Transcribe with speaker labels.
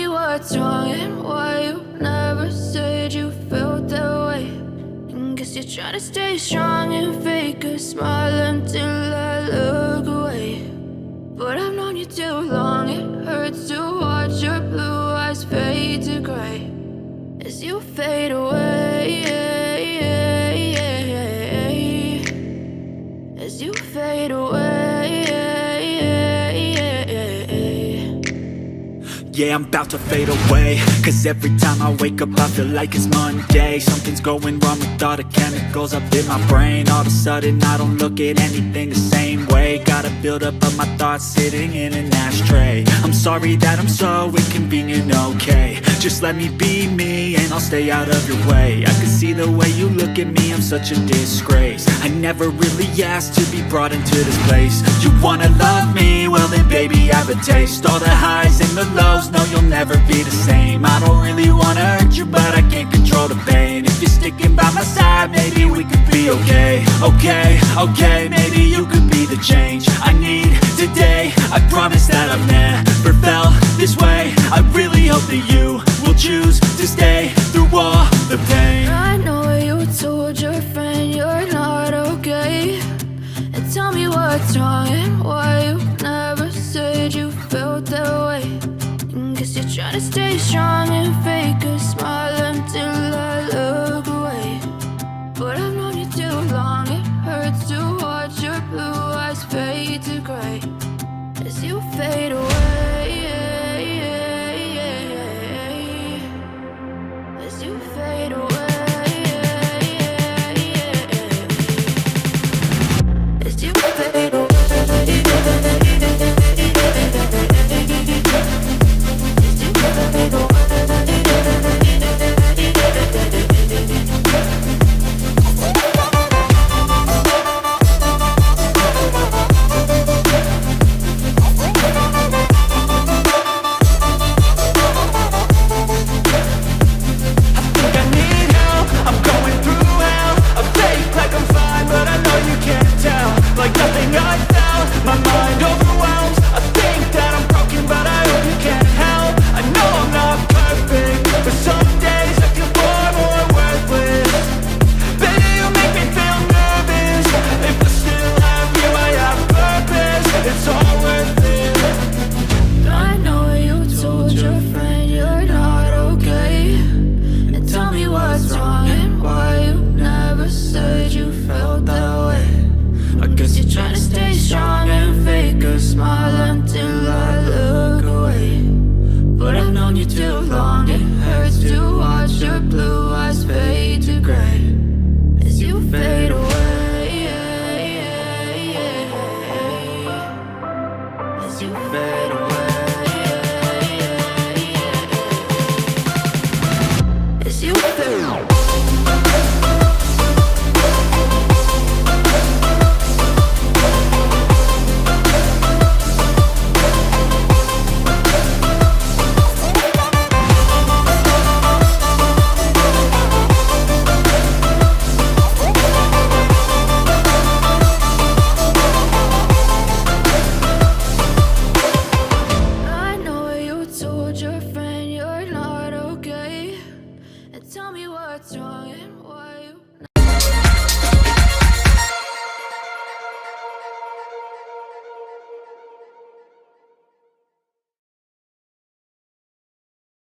Speaker 1: me what's wrong and why you never said you felt that way. And guess you're trying to stay strong and fake a smile until I look away. But I've known you too long, it hurts to watch your blue eyes fade to gray as you fade away, as you fade away.
Speaker 2: Yeah, I'm about to fade away, cause every time I wake up I feel like it's Monday. Something's going wrong with all the chemicals up in my brain. All of a sudden I don't look at anything the same way. Got a buildup of my thoughts sitting in an ashtray. I'm sorry that I'm so inconvenient, okay. Just let me be me and I'll stay out of your way. I can see the way you look at me, I'm such a disgrace. I never really asked to be brought into this place. You wanna love me? Well then baby have a taste. All the highs and the lows, no, you'll never be the same. I don't really wanna hurt you, but I can't control the pain. If you're sticking by my side, maybe we could be okay. Okay, maybe you could be the change I need today. I promise that I've never felt this way. I really hope that you will choose to stay through all the pain.
Speaker 1: I know you told your friend you're not okay, and tell me what's wrong and why you never said you felt that way. Guess you're trying to stay strong and fake a smile until I look away. But I've known you too long, it hurts to watch your blue eyes fade to gray as you fade away, as you fade away, as you fade away. Too long, it hurts to watch your blue